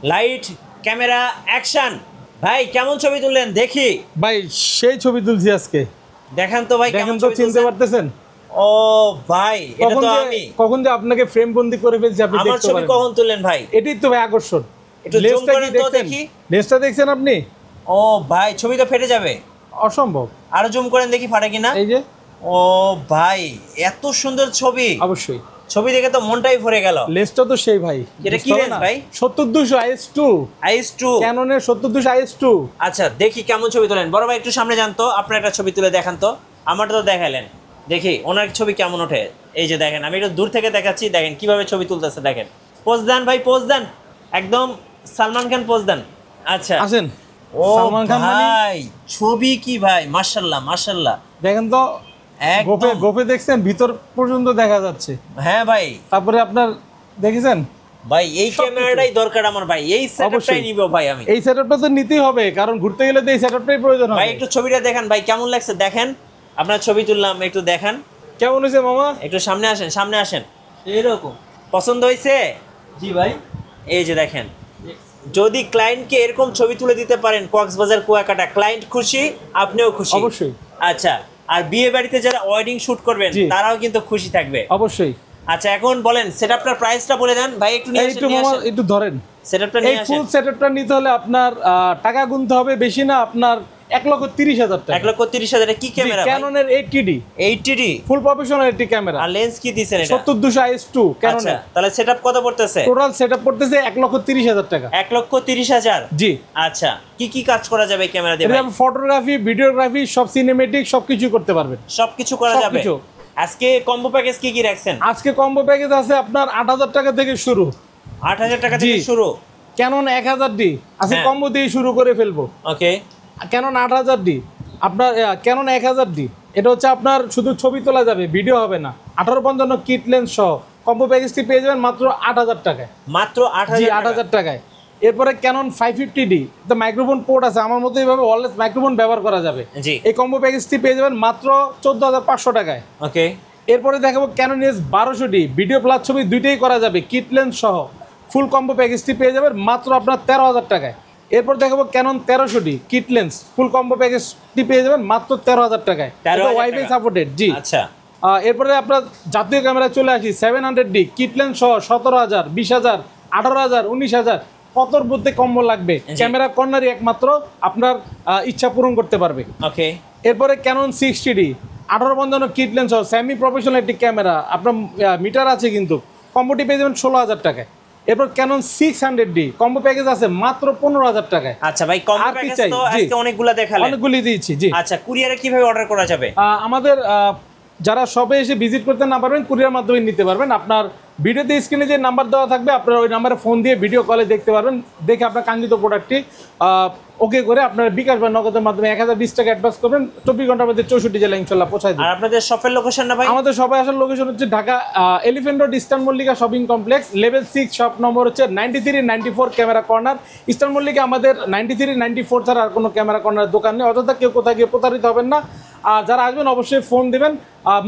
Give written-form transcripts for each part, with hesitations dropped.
Light camera action. ভাই কেমন ছবি তুললেন দেখি। ভাই সেই ছবি তুলছি আজকে, দেখান তো ভাই দেখেন কেমন তো, ছবি চিনতে তুলছেন? পারতেছেন? ও ভাই এটা তো আমি। কখন যে আপনাকে ফ্রেম বন্দি করে ফেলছি আপনি আমার দেখতে ছবি পারেন। কখন তুললেন ভাই? এটাই তো ভাই আকর্ষণ। একটু জুম লেন্সটা করেন কি তো দেখছেন? দেখি। লেন্সটা দেখছেন আপনি? ও ভাই ছবি তো ফেটে যাবে। অসম্ভব। আরো জুম করেন দেখি ফাটে কিনা। এই যে ও ভাই এত সুন্দর ছবি, অবশ্যই ছবি দেখে তো মনটাই ভরে গেল। লেন্সটা তো সেই ভাই। এটা কি লেন্স ভাই? 70-200 IS2, IS2। ক্যাননের 70-200 IS2। আচ্ছা দেখি কেমন ছবি তোলেন। বড় ভাই একটু সামনে যান তো, আপনার একটা ছবি তুলে দেখান তো। আমারটা তো দেখালেন, দেখি ওনার ছবি কেমন ওঠে। এই যে দেখেন, আমি একটু দূর থেকে দেখাচ্ছি, দেখেন কিভাবে ছবি তুলতেছে। দেখেন পোজ দেন ভাই, পোজ দেন, একদম সালমান খান পোজ দেন। আচ্ছা আসেন। ও সালমান খান মানে ভাই ছবি কি ভাই, মাশাআল্লাহ মাশাআল্লাহ। দেখেন তো, গোপে একদম গোপে দেখছেন, ভিতর পর্যন্ত দেখা যাচ্ছে। হ্যাঁ ভাই। তারপরে আপনার দেখেছেন ভাই এই সবকিছু। ক্যামেরাটাই দরকার আমার ভাই, এই সেটআপটাই অবশ্যই। নিব ভাই আমি। এই সেটআপটা তো নিতেই হবে, কারণ ঘুরতে গেলে তো এই সেটআপটাই প্রয়োজন ভাই হবে। একটু ছবিটা দেখেন ভাই, কেমন লাগছে দেখেন। আপনার ছবি তুললাম, একটু দেখান। কেমন হয়েছে মামা? একটু সামনে আসেন, সামনে আসেন। এরকম। পছন্দ হয়েছে? জি ভাই। এই যে দেখেন, যদি ক্লায়েন্টকে এরকম ছবি তুলে দিতে পারেন কক্সবাজার কুয়াকাটা, ক্লায়েন্ট খুশি, আপনিও খুশি। অবশ্যই। আচ্ছা, আর বিয়ে বাড়িতে যারা ওয়েডিং শুট করবেন জি। তারাও কিন্তু খুশি থাকবে। অবশ্যই। আচ্ছা এখন বলেন সেটআপটার প্রাইসটা বলে দেন ভাই, একটু নিয়ে একটু আসেন, নিয়ে মামা আসেন। একটু ধরেন। সেটআপটা এই নিয়ে আসেন। ফুল সেটআপটা নিতে হলে আপনার টাকা গুনতে হবে বেশি না, আপনার 1,30,000 টাকা। 1,30,000 কি ক্যামেরা? ক্যাননের 80D 80D। ফুল প্রফেশনাল একটি ক্যামেরা। আর লেন্স কি দিছেন এটা? 70-200 IS2 আচ্ছা ক্যাননের। তাহলে সেটআপ কত পড়তেছে? টোটাল সেটআপ পড়তেছে 1,30,000 টাকা। 1,30,000। জি। আচ্ছা কি কি কাজ করা যাবে এই ক্যামেরা দিয়ে এটা ভাই? আপনি ফটোগ্রাফি, ভিডিওগ্রাফি, সব সিনেমেটিক সবকিছু করতে পারবেন। সবকিছু করা যাবে। সবকিছু। আজকে কম্বো প্যাকেজ কি কি রাখছেন? আজকে কম্বো প্যাকেজ আছে আপনার 8,000 টাকা থেকে শুরু। 8,000 টাকা থেকে জি। শুরু। ক্যানন 1000D আজকে হ্যাঁ। কম্বো দিয়ে শুরু করে ফেলবো। ওকে। ক্যানন 8000D আপনার, ক্যানন 1000D এটা হচ্ছে আপনার শুধু ছবি তোলা যাবে, ভিডিও হবে না। 1855 কিট লেন্স সহ কম্বো প্যাকেজটি পেয়ে যাবেন মাত্র 8,000 টাকায়। মাত্র জি 8,000 8,000 টাকায়। এরপরে ক্যানন 550D তো মাইক্রোফোন পোর্ট আছে, আমার মতো এইভাবে অলওয়েজ মাইক্রোফোন ব্যবহার করা যাবে। জি। এই কম্বো প্যাকেজটি পেয়ে যাবেন মাত্র 14,500 টাকায়। ওকে। এরপরে দেখাবো ক্যানন S1200D ভিডিও প্লাস ছবি দুইটাই করা যাবে, কিট লেন্স সহ ফুল কম্বো প্যাকেজটি পেয়ে যাবেন মাত্র আপনার 13,000 টাকায়। এরপর দেখাবো Canon 1300D kit lens full combo প্যাকেজটি পেয়ে যাবেন মাত্র 13,000 টাকায়। 13,000 ওয়াইফাই টাকা। সাপোর্টেড। জি। আচ্ছা এরপরে আপনার জাতীয় ক্যামেরা চলে আসি 700D কিট লেন্স সহ 17,000, 20,000, 18,000, 19,000 কতর মধ্যে কম্বো লাগবে, ক্যামেরা কর্নারই একমাত্র আপনার ইচ্ছা পূরণ করতে পারবে। ওকে। এরপরে ক্যানন 60D 1855 কিট লেন্স সহ সেমি প্রফেশনাল একটি ক্যামেরা, আপনার মিটার আছে কিন্তু কম্বোটি পেয়ে যাবেন 16,000 টাকায়। এরপর ক্যানন 600D কম্বো প্যাকেজ আছে মাত্র 15,000 টাকায়। আচ্ছা ভাই কম্বো আর কি প্যাকেজ চাই? তো জি। আজকে অনেকগুলা দেখালেন। অনেকগুলি দিয়েছি। জি। আচ্ছা কুরিয়ারে কিভাবে অর্ডার করা যাবে? আমাদের যারা শপে এসে ভিজিট করতে না পারবেন কুরিয়ার মাধ্যমে নিতে পারবেন। আপনার ভিডিওতে স্ক্রিনে যে নাম্বার দেওয়া থাকবে আপনারা ওই নাম্বারে ফোন দিয়ে ভিডিও কলে দেখতে পারবেন, দেখে আপনার কাঙ্ক্ষিত প্রোডাক্টটি ওকে করে আপনারা বিকাশ বা নগদের মাধ্যমে 1,020 টাকা অ্যাডভান্স করবেন, 24 ঘন্টার মধ্যে 64 জেলা ইনশাল্লাহ পৌঁছায় দেবেন। আর আপনাদের শপের লোকেশন না ভাই? আমাদের সবাই আসার লোকেশন হচ্ছে Dhaka elephant road eastern Mallika shopping complex, level 6, shop number হচ্ছে 93, 94 ক্যামেরা কর্নার। ইস্টার্ন মল্লিকা আমাদের 93, 94 ছাড়া আর কোনো ক্যামেরা কর্নারের দোকান নেই। অযথা কেউ কোথায় গিয়ে প্রতারিত হবেন না। আর যারা আসবেন অবশ্যই ফোন দিবেন।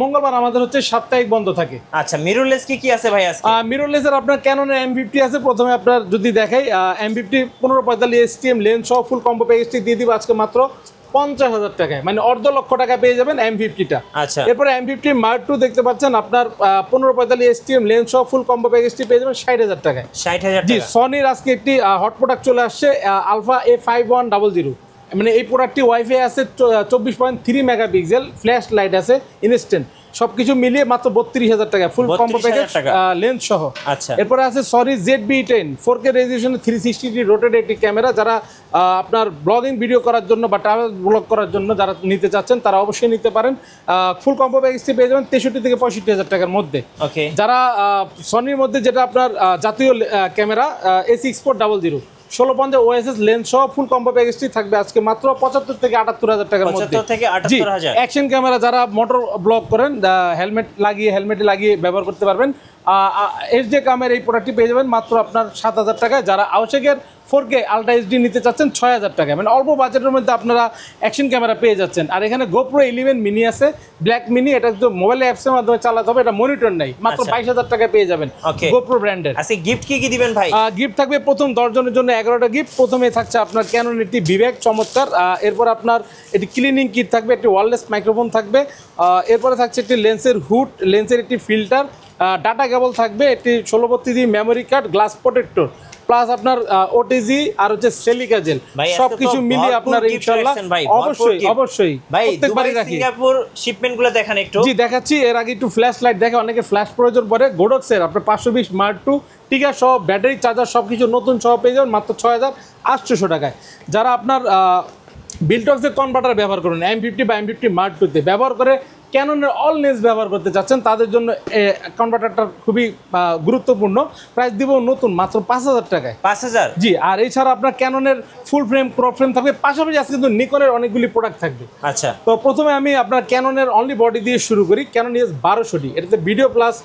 মঙ্গলবার আমাদের হচ্ছে সাপ্তাহিক বন্ধ থাকে। আচ্ছা মিররলেস কি কি আছে ভাই আজকে? মিররলেসের আপনার ক্যাননের M50 আছে। প্রথমে আপনার যদি দেখাই M50 1545 STM লেন্স সহ ফুল কম্বো প্যাকেজটি দিয়ে দিব আজকে মাত্র 50,000 টাকায়, মানে 1,50,000 টাকা পেয়ে যাবেন M50টা। আচ্ছা এরপরে M50 Mark II দেখতে পাচ্ছেন আপনার 1545 STM লেন্স সহ ফুল কম্বো প্যাকেজটি পেয়ে যাবেন 60,000 টাকায়। 60,000 জি। টাকা। সনির আজকে একটি হট প্রোডাক্ট চলে আসছে আলফা A5100, মানে এই প্রোডাক্টটি ওয়াইফাই আছে 24.3 মেগাপিক্সেল, ফ্ল্যাশ লাইট আছে ইনস্ট্যান্ট, সবকিছু মিলিয়ে মাত্র 32,000 টাকা ফুল কম্বো 32,000 প্যাকেজ টাকা। লেন্স সহ। আচ্ছা এরপরে আছে Sony ZB-10 4K resolution 360 rotate একটি ক্যামেরা, যারা আপনার ব্লগিং ভিডিও করার জন্য বা ট্রাভেল ব্লগ করার জন্য যারা নিতে চাচ্ছেন তারা অবশ্যই নিতে পারেন। ফুল কম্বো প্যাকেজটি পেয়ে যাবেন 63 থেকে 65,000 টাকার মধ্যে। ওকে। যারা সনির মধ্যে যেটা আপনার জাতীয় ক্যামেরা A6400 1650 OSS লেন্স সহ ফুল কম্বো প্যাকেজটি থাকবে আজকে মাত্র 75 থেকে 78,000 টাকার মধ্যে। 75 থেকে 78,000। অ্যাকশন ক্যামেরা যারা মোটর ব্লগ করেন হেলমেটে লাগিয়ে ব্যবহার করতে পারবেন এইচডি কামের এই প্রোডাক্টটি পেয়ে যাবেন মাত্র আপনার 7,000 টাকায়। যারা আউশেকের 4K আলট্রা এইচডি নিতে চাচ্ছেন 6,000 টাকায়, মানে অল্প বাজেটের মধ্যে আপনারা অ্যাকশন ক্যামেরা পেয়ে যাচ্ছেন। আর এখানে GoPro 11 মিনি আছে, ব্ল্যাক মিনি, এটা তো মোবাইল অ্যাপসের মাধ্যমে চালাতে হবে, এটা মনিটর নেই, মাত্র 22,000 টাকায় পেয়ে যাবেন GoPro ব্র্যান্ডের। আচ্ছা গিফট কি দিবেন ভাই? গিফট থাকবে প্রথম 10 জনের জন্য 11টা গিফট। প্রথমে থাকছে আপনার ক্যানন একটি বিবেক চমৎকার, এরপর আপনার এটি ক্লিনিং কিট থাকবে, একটি ওয়্যারলেস মাইক্রোফোন থাকবে, এরপরে থাকছে একটি লেন্সের হুড, লেন্সের একটি ফিল্টার, ডাটা কেবল থাকবে, একটি 1632 memory card, glass protector, plus আপনার ওটিজি আর হচ্ছে সেলিকা জেল, সবকিছু মিলিয়ে আপনার ইনশাআল্লাহ অবশ্যই ভাই প্রত্যেকবারই রাখি। সিঙ্গাপুর শিপমেন্টগুলো দেখান একটু। জি দেখাচ্ছি, এর আগে একটু ফ্ল্যাশ লাইট দেখে, অনেকে ফ্ল্যাশ প্রয়োজন পড়ে। গোডক্সের আপনার 520 মার্ক 2 টিকা সহ ব্যাটারি চার্জার সবকিছু নতুন সহ পেয়ে যাবেন মাত্র 6,800 টাকায়। যারা আপনার বিলটক্সের কনভার্টার ব্যবহার করুন M50 বা M50 মার্ক 2 তে ব্যবহার করে ক্যাননের অল লেন্স ব্যবহার করতে চাচ্ছেন, তাদের জন্য কনভার্টারটা খুবই গুরুত্বপূর্ণ। প্রাইস দিব নতুন মাত্র 5,000 টাকায়। 5,000? জি। আর এছাড়া আপনার ক্যাননের ফুল ফ্রেম, ক্রপ ফ্রেম থাকবে, পাশাপাশি আজকে কিন্তু নিকনের অনেকগুলি প্রোডাক্ট থাকবে। আচ্ছা, তো প্রথমে আমি আপনার ক্যাননের অনলি বডি দিয়ে শুরু করি। ক্যানন ES1200D, এটাতে ভিডিও প্লাস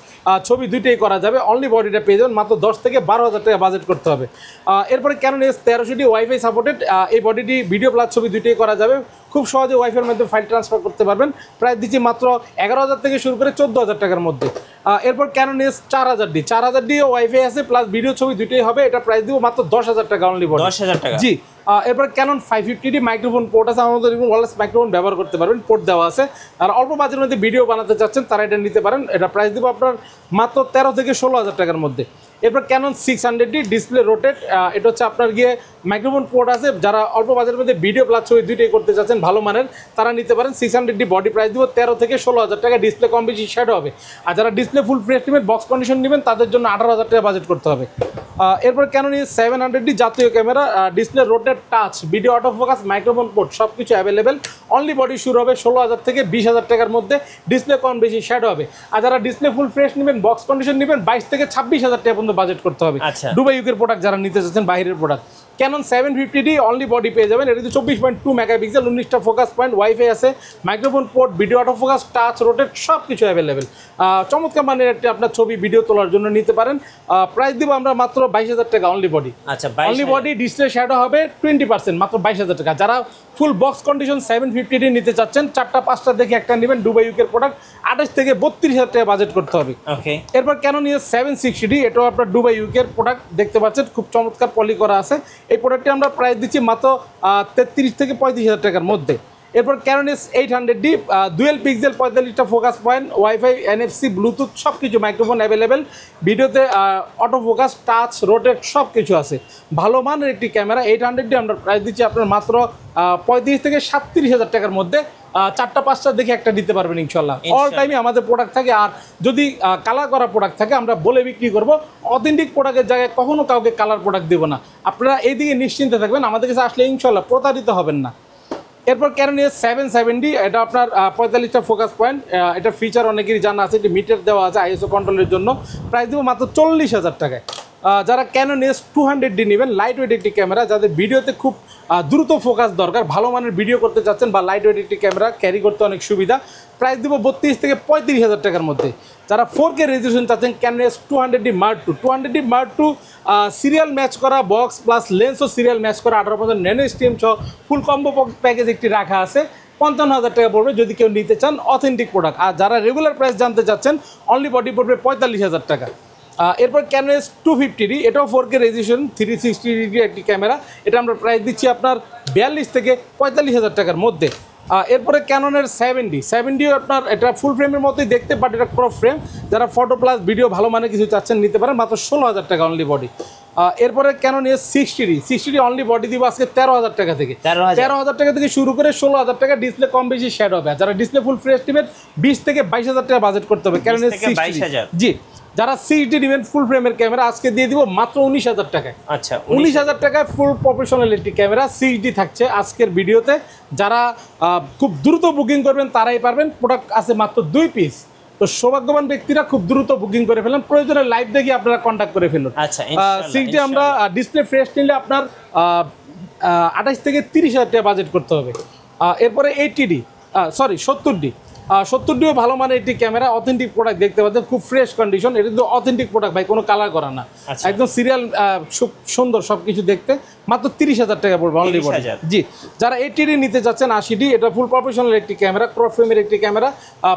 ছবি দুইটাই করা যাবে। অনলি বডিটা পেয়ে যাবেন মাত্র 10 থেকে 12,000 টাকা বাজেট করতে হবে। এরপরে ক্যানন ES1300D ওয়াইফাই সাপোর্টেড, এই বডিটি ভিডিও প্লাস ছবি দুইটাই করা যাবে, খুব সহজে ওয়াইফাইয়ের মধ্যে ফাইল ট্রান্সফার করতে পারবেন। প্রাইস দিচ্ছি মাত্র 11,000 থেকে শুরু করে 14,000 টাকার মধ্যে। এরপর ক্যানন ES4000D, 4000D ওয়াইফাই আছে, প্লাস ভিডিও ছবি দুইটাই হবে, এটা প্রাইস দিব মাত্র 10,000 টাকা অনলি বডি। 10,000 টাকা? জি। এরপর ক্যানন 550D মাইক্রোফোন পোর্ট আছে, আমাদের ওয়্যারলেস মাইক্রোফোন ব্যবহার করতে পারবেন, পোর্ট দেওয়া আছে। আর অল্প বাজেটের মধ্যে ভিডিও বানাতে চাচ্ছেন তারা এটা নিতে পারেন, এটা প্রাইস দিব আপনার মাত্র 13 থেকে 16,000 টাকার মধ্যে। এরপর ক্যানন 600D ডিসপ্লে রোটেট, এটা হচ্ছে আপনার গিয়ে মাইক্রোফোন পোর্ট আছে, যারা অল্প বাজেটের মধ্যে ভিডিও প্লাস ছবি দুইটাই করতে চাচ্ছেন ভালো মানের, তারা নিতে পারেন। 600D বডি প্রাইস দিব 13 থেকে 16,000 টাকা, ডিসপ্লে কম বেশি শ্যাডো হবে। আর যারা ডিসপ্লে ফুল ফ্রেশ নেবেন, বক্স কন্ডিশন নেবেন, তাদের জন্য 18,000 টাকা বাজেট করতে হবে। এরপর ক্যানন ES700D জাতীয় camera, display rotate, touch, video auto focus, microphone port সব কিছু অ্যাভেলেবেল। অনলি বডি শুরু হবে 16,000 থেকে 20,000 টাকার মধ্যে, ডিসপ্লে কম বেশি শ্যাডো হবে। আর যারা ডিসপ্লে ফুল ফ্রেশ নেবেন, বক্স কন্ডিশন নেবেন, 22 থেকে 26,000 টাকা পর্যন্ত বাজেট করতে হবে। দুবাই ইউকের প্রোডাক্ট যারা নিতে চাচ্ছেন, বাইরের product. Canon 750D only body পেয়ে যাবেন, এটিতে 24.2 মেগাপিক্সেল, 19টা ফোকাস পয়েন্ট, ওয়াইফাই আছে, microphone port, video auto focus, touch, rotate সব কিছু অ্যাভেলেবেল। চমৎকার মানের একটি আপনার ছবি ভিডিও তোলার জন্য নিতে পারেন। প্রাইস দিব আমরা মাত্র 22,000 টাকা অনলি বডি। আচ্ছা, অনলি বডি, ডিসপ্লে শ্যাডো হবে 20%, মাত্র 22,000 টাকা। যারা ফুল বক্স কন্ডিশন 750D নিতে চাচ্ছেন, 4টা 5টা দেখে একটা নেবেন, দুবাই ইউকের প্রোডাক্ট, 28 থেকে 32,000 টাকা বাজেট করতে হবে। ওকে। এরপর ক্যানন ES760D, এটাও আপনার দুবাই ইউকের প্রোডাক্ট, দেখতে পাচ্ছেন খুব চমৎকার পলি করা আছে। এই প্রোডাক্টটি আমরা প্রাইস দিচ্ছি মাত্র 33 থেকে 35,000 টাকার মধ্যে। এরপর ক্যানন ES800D ডুয়েল পিক্সেল, 45টা focus point, wifi, NFC, Bluetooth সব কিছু, মাইক্রোফোন অ্যাভেলেবেল, ভিডিওতে অটো ফোকাস, টাচ, রোটেট সব কিছু আছে, ভালো মানের একটি ক্যামেরা। 800D আমরা প্রাইস দিচ্ছি আপনার মাত্র 35 থেকে 37,000 টাকার মধ্যে। 4টা 5টা দেখে একটা দিতে পারবেন ইনশাল্লাহ। অল টাইমই আমাদের প্রোডাক্ট থাকে, আর যদি কালার করা প্রোডাক্ট থাকে আমরা বলে বিক্রি করব। অথেন্টিক প্রোডাক্টের জায়গায় কখনো কাউকে কালার প্রোডাক্ট দেবো না, আপনারা এইদিকে নিশ্চিন্তে থাকবেন, আমাদের কাছে আসলে ইনশাল্লাহ প্রতারিত হবেন না। এরপর ক্যানন ES770, এটা আপনার 45টা ফোকাস পয়েন্ট, এটা ফিচার অনেকেরই জানা আছে, এটি মিটার দেওয়া আছে ISO কন্ট্রোলের জন্য, প্রাইস দেবো মাত্র 40,000 টাকায়। যারা ক্যানন ES200D নেবেন, লাইট ওয়েট একটি ক্যামেরা, যাদের ভিডিওতে খুব দ্রুত ফোকাস দরকার, ভালো মানের ভিডিও করতে চাচ্ছেন বা লাইট ওয়েট একটি ক্যামেরা ক্যারি করতে অনেক সুবিধা, প্রাইস দেবো 32 থেকে 35,000 টাকার মধ্যে। যারা 4K রেজলিউশন চাচ্ছেন, Canon ES200D mark 2, 200D mark 2 serial match করা, বক্স প্লাস লেন্সও সিরিয়াল ম্যাচ করা, 18% ন্যানো স্টিম সহ ফুল কম্বো প্যাকেজ একটি রাখা আছে, 55,000 টাকা পড়বে যদি কেউ নিতে চান অথেন্টিক প্রোডাক্ট। আর যারা রেগুলার প্রাইস জানতে চাচ্ছেন, অনলি বডি পড়বে 45,000 টাকা। এরপর ক্যানন ES250D, এটাও 4K রেজলিউশন, 360 একটি ক্যামেরা, এটা আমরা প্রাইস দিচ্ছি আপনার 42 থেকে 45,000 টাকার মধ্যে। এরপরে ক্যাননের 70 আপনার এটা ফুল ফ্রেমের মতোই দেখতে, বাট এটা ক্রপ ফ্রেম, যারা ফটো প্লাস ভিডিও ভালো মানে কিছু চাচ্ছেন নিতে পারেন, মাত্র 16,000 টাকা অনলি বডি। এরপরে ক্যানন ES60D অনলি বডি দিব আজকে 13,000 টাকা থেকে, 13,000 টাকা থেকে শুরু করে 16,000 টাকা, ডিসপ্লে কম বেশি শ্যাড হবে। যারা ডিসপ্লে ফুল ফ্রেশ নেবেন, 20 থেকে 22,000 টাকা বাজেট করতে হবে ক্যানন ES60D। জি। যারা 60D নেবেন ফুল ফ্রেমের ক্যামেরা, আজকে দিয়ে দিব মাত্র 19,000 টাকায়। আচ্ছা, 19,000 টাকায় ফুল প্রফেশনাল একটি ক্যামেরা 60D থাকছে আজকের ভিডিওতে। যারা খুব দ্রুত বুকিং করবেন তারাই পারবেন, প্রোডাক্ট আছে মাত্র 2 পিস। তো সৌভাগ্যবান ব্যক্তিরা খুব দ্রুত বুকিং করে ফেলেন, প্রয়োজনে লাইভ দেখে আপনারা কন্ট্যাক্ট করে ফেলুন। আচ্ছা, 60D আমরা ডিসপ্লে ফ্রেশ নিলে আপনার 28 থেকে 30,000 টাকা বাজেট করতে হবে। এরপরে 70D 70ডিও ভালো মানের একটি ক্যামেরা, অথেন্টিক প্রোডাক্ট দেখতে পাচ্ছেন, খুব ফ্রেশ কন্ডিশন। এটা কিন্তু অথেন্টিক প্রোডাক্ট ভাই, কোনো কালার করা না, আচ্ছা। একদম সিরিয়াল, সুন্দর সবকিছু দেখতে। মাত্র 30,000 টাকা পড়বে অনলি বডি। 30,000 জি, যারা 80ডি নিতে যাচ্ছেন, 80ডি, এটা ফুল প্রফেশনাল একটি ক্যামেরা, ক্রপ ফ্রেমের একটি ক্যামেরা,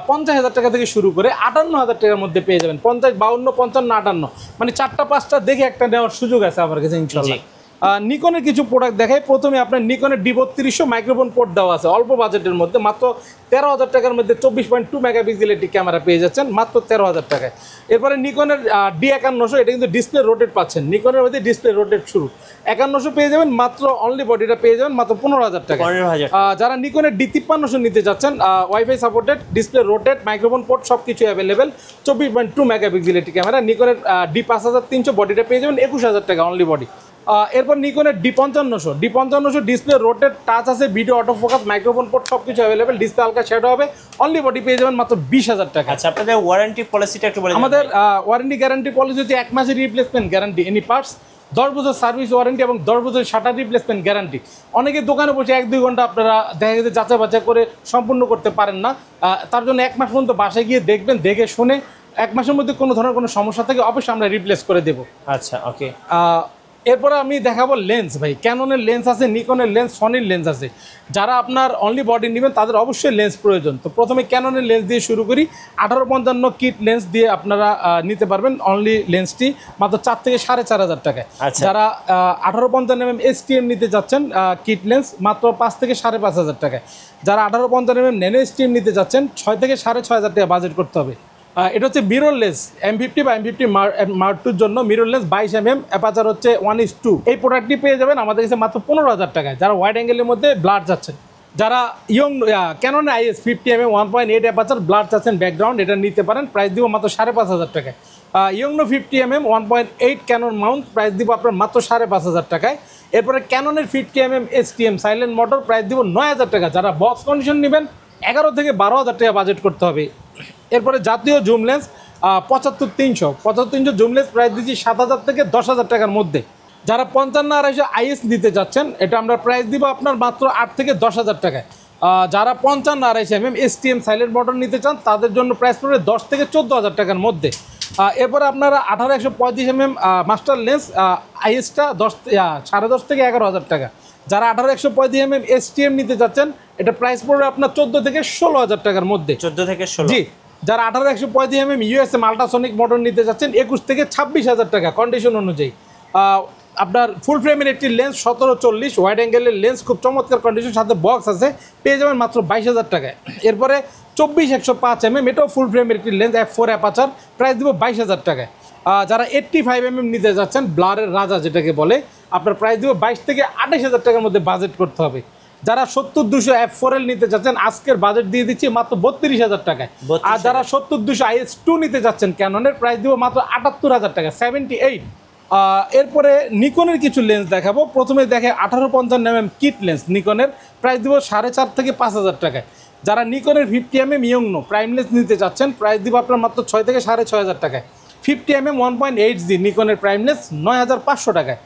50,000 টাকা থেকে শুরু করে 58,000 টাকার মধ্যে পেয়ে যাবেন। 50, 52, 55, 58, মানে 4টা 5টা দেখে একটা নেওয়ার সুযোগ আছে আমার কাছে ইনশাল্লাহ। নিকনের কিছু প্রোডাক্ট দেখায়। প্রথমে আপনার নিকনের D3200 মাইক্রোফোন পোর্ট দেওয়া আছে অল্প বাজেটের মধ্যে, মাত্র 13,000 টাকার মধ্যে 24.2 মেগাপিক্সেল একটি ক্যামেরা পেয়ে যাচ্ছেন মাত্র 13,000 টাকায়। এরপরে নিকনের D5100, এটা কিন্তু ডিসপ্লে রোটেট পাচ্ছেন, নিকনের মধ্যে ডিসপ্লে রোটেট শুরু। 5100 পেয়ে যাবেন মাত্র, অনলি বডিটা পেয়ে যাবেন মাত্র 15,000 টাকা। 15,000। যারা নিকনের D5300 নিতে যাচ্ছেন, wifi supported, display rotate, microphone port সব কিছু অ্যাভেলেবেল, 24.2 মেগাপিক্সেল একটি ক্যামেরা। নিকনের D5300 বডিটা পেয়ে যাবেন 21,000 টাকা অনলি বডি। এরপর নিকনের D5500 ডিসপ্লে রোটেট, টাচ আছে, video auto focus, microphone port সব কিছু অ্যাভেলেবেল, ডিসপ্লে হালকা শ্যাডো হবে, অনলি বডি পেয়ে যাবেন মাত্র 20,000 টাকা। আচ্ছা, আপনাদের ওয়ারেন্টি পলিসিটা একটু বলে দিন। আমাদের ওয়ারেন্টি গ্যারান্টি পলিসি হচ্ছে 1 মাসের রিপ্লেসমেন্ট গ্যারান্টি এনি পার্টস, 10 বছর সার্ভিস ওয়ারেন্টি এবং 10 বছর শাটার রিপ্লেসমেন্ট গ্যারান্টি। অনেকে দোকানে বসে 1-2 ঘন্টা আপনারা দেখা গেছে যাচাই বাছাই করে সম্পূর্ণ করতে পারেন না, তার জন্য 1 মাস পর্যন্ত বাসায় গিয়ে দেখবেন, দেখে শুনে 1 মাসের মধ্যে কোনো ধরনের কোনো সমস্যা থাকে অবশ্যই আমরা রিপ্লেস করে দেবো। আচ্ছা, ওকে। এরপরে আমি দেখাবো লেন্স ভাই। ক্যাননের লেন্স আছে, নিকনের লেন্স, সনির লেন্স আছে। যারা আপনার অনলি বডি নেবেন তাদের অবশ্যই লেন্স প্রয়োজন। তো প্রথমে ক্যাননের লেন্স দিয়ে শুরু করি। 1855 কিট লেন্স দিয়ে আপনারা নিতে পারবেন অনলি লেন্সটি মাত্র 4 থেকে 4,500 টাকায়। যারা 1855 STM নিতে যাচ্ছেন কিট লেন্স মাত্র 5 থেকে 5,500 টাকায়। যারা 1855 ন্যানো STM নিতে যাচ্ছেন 6 থেকে 6,500 টাকা বাজেট করতে হবে। এটা হচ্ছে মিররলেস M50 বা M50 Mark 2 জন্য মিররলেস 22mm, অ্যাপাচার হচ্ছে 1:2। এই প্রোডাক্টটি পেয়ে যাবেন আমাদের কাছে মাত্র 15,000 টাকায়, যারা ওয়াইড অ্যাঙ্গেলের মধ্যে ব্লার চাচ্ছেন। যারা Canon IS 50mm 1.8 aperture blur চাচ্ছেন ব্যাকগ্রাউন্ড, এটা নিতে পারেন, প্রাইস দিব মাত্র 5,500 টাকায়। ইয়ংনো 50mm 1.8 ক্যানন মাউন্ট, প্রাইস দিব আপনার মাত্র 5,500 টাকায়। এরপরে ক্যাননের 50mm STM silent motor, price দিব 9,000 টাকা। যারা বক্স কন্ডিশন নেবেন 11 থেকে 12,000 টাকা বাজেট করতে হবে। এরপরে জাতীয় zoom lens 75-300 zoom lens, price দিচ্ছি 7,000 থেকে 10,000 টাকার মধ্যে। যারা 55-250 IS দিতে যাচ্ছেন, এটা আমরা প্রাইস দিব আপনার মাত্র 8 থেকে 10,000 টাকায়। যারা 55-250 STM সাইলেন্ট মোটর নিতে চান তাদের জন্য প্রাইস পড়বে 10 থেকে 14,000 টাকার মধ্যে। এরপরে আপনারা 18-135mm মাস্টার লেন্স ISটা 10.5 থেকে 11,000 টাকা। যারা 18-135mm STM নিতে যাচ্ছেন, এটা প্রাইস পড়বে আপনার 14 থেকে 16,000 টাকার মধ্যে। 14 থেকে 16। জি, যারা 18-135mm USM আল্ট্রাসনিক মোটর নিতে যাচ্ছেন 21 থেকে 26,000 টাকা কন্ডিশন অনুযায়ী। আপনার ফুল ফ্রেমের একটি লেন্স 17-40 ওয়াইড অ্যাঙ্গেলের লেন্স, খুব চমৎকার কন্ডিশন, সাথে বক্স আছে, পেয়ে যাবেন মাত্র 22,000 টাকায়। এরপরে 24-105mm, এটাও ফুল ফ্রেমের একটি লেন্স, f4 অ্যাপাচার, প্রাইস দিব 22,000 টাকায়। যারা 85mm নিতে যাচ্ছেন, ব্লারের রাজা যেটাকে বলে, আপনার প্রাইস দিব 22 থেকে 28,000 টাকার মধ্যে বাজেট করতে হবে। যারা 70-200 f4L নিতে যাচ্ছেন, আজকের বাজেট দিয়ে দিচ্ছি মাত্র 32,000 টাকায়। আর যারা 70-200 IS2 নিতে যাচ্ছেন ক্যাননের, প্রাইস দিব মাত্র 78,000 টাকা, 78। এরপরে নিকনের কিছু লেন্স দেখাবো। প্রথমে দেখে 1855mm কিট লেন্স নিকনের, প্রাইস দিব 4,500 থেকে 5,000 টাকায়। যারা নিকনের 50mm ইয়ংনো প্রাইম লেন্স নিতে যাচ্ছেন, প্রাইস দিব আপনার মাত্র 6 থেকে 6,500 টাকায়। 50mm 1.8G নিকনের প্রাইম লেন্স 9,500 টাকায়।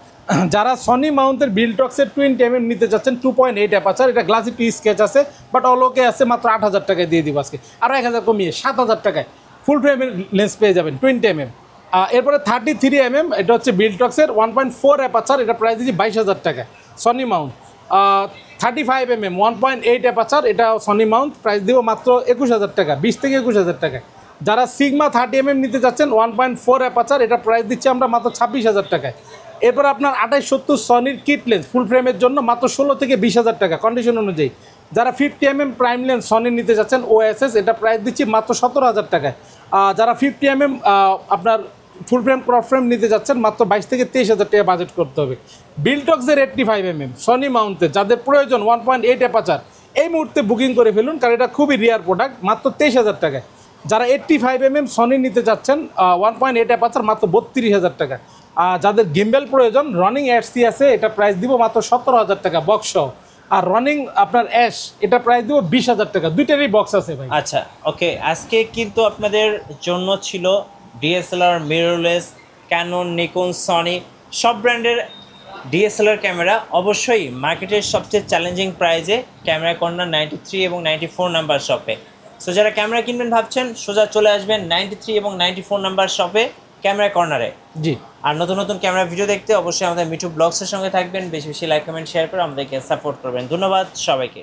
যারা সনি মাউন্টের বিলটক্সের 20mm নিতে যাচ্ছেন 2.8 অ্যাপাচার, এটা গ্লাসি পি স্কেচ আছে, বাট অলোকে আছে, মাত্র 8,000 টাকায় দিয়ে দিব আজকে, আর 1,000 কমিয়ে 7,000 টাকায় ফুল ফ্রেমের লেন্স পেয়ে যাবেন 20mm। এরপরে 33mm, এটা হচ্ছে বিলটক্সের 1.4 অ্যাপাচার, এটা প্রাইস দিচ্ছি 22,000 টাকায় সনি মাউন্ট। 35mm 1.8 অ্যাপাচার, এটা সনি মাউন্ট, প্রাইস দিব মাত্র 21,000 টাকা, 20 থেকে 21,000 টাকায়। যারা সিগমা 30mm নিতে যাচ্ছেন 1.4 অ্যাপাচার, এটা প্রাইস দিচ্ছি আমরা মাত্র 26,000 টাকায়। এরপর আপনার 28-70 সনির কিট লেন্স ফুল ফ্রেমের জন্য মাত্র 16 থেকে 20,000 টাকা কন্ডিশন অনুযায়ী। যারা 50mm প্রাইম লেন্স সনি নিতে যাচ্ছেন OSS, এটা প্রাইস দিচ্ছি মাত্র 17,000 টাকায়। যারা 50mm আপনার ফুল ফ্রেম ক্রপ ফ্রেম নিতে যাচ্ছেন, মাত্র 22 থেকে 23,000 টাকা বাজেট করতে হবে। বিলটক্সের 85mm সনি মাউন্টে যাদের প্রয়োজন 1.8 অ্যাপাচার, এই মুহূর্তে বুকিং করে ফেলুন, কারণ এটা খুবই রেয়ার প্রোডাক্ট, মাত্র 23,000 টাকায়। যারা 85mm সনি নিতে যাচ্ছেন 1.8 অ্যাপাচার, মাত্র 32,000 টাকা। যাদের গিম্বেল প্রয়োজন, রনিং অ্যাডসি আছে, এটা প্রাইস দিব মাত্র 17,000 টাকা বক্স সহ। আর রনিং আপনার অ্যাশ, এটা প্রাইস দিব 20,000 টাকা, দুইটারই বক্স আছে ভাই। আচ্ছা, ওকে। আজকে কিন্তু আপনাদের জন্য ছিল DSLR, mirrorless, Canon, Nikon, Sony সব ব্র্যান্ডের ডিএসএলআর ক্যামেরা, অবশ্যই মার্কেটের সবচেয়ে চ্যালেঞ্জিং প্রাইজে ক্যামেরা কর্নার 93 এবং 94 নাম্বার শপে। সো যারা ক্যামেরা কিনবেন ভাবছেন সোজা চলে আসবেন 93 এবং 94 নাম্বার শপে ক্যামেরা কর্নারে। জি। আর নতুন নতুন ক্যামেরা ভিডিও দেখতে অবশ্যই আমাদের মিঠু ব্লগসের সঙ্গে থাকবেন, বেশি বেশি লাইক কমেন্ট শেয়ার করে আমাদেরকে সাপোর্ট করবেন। ধন্যবাদ সবাইকে।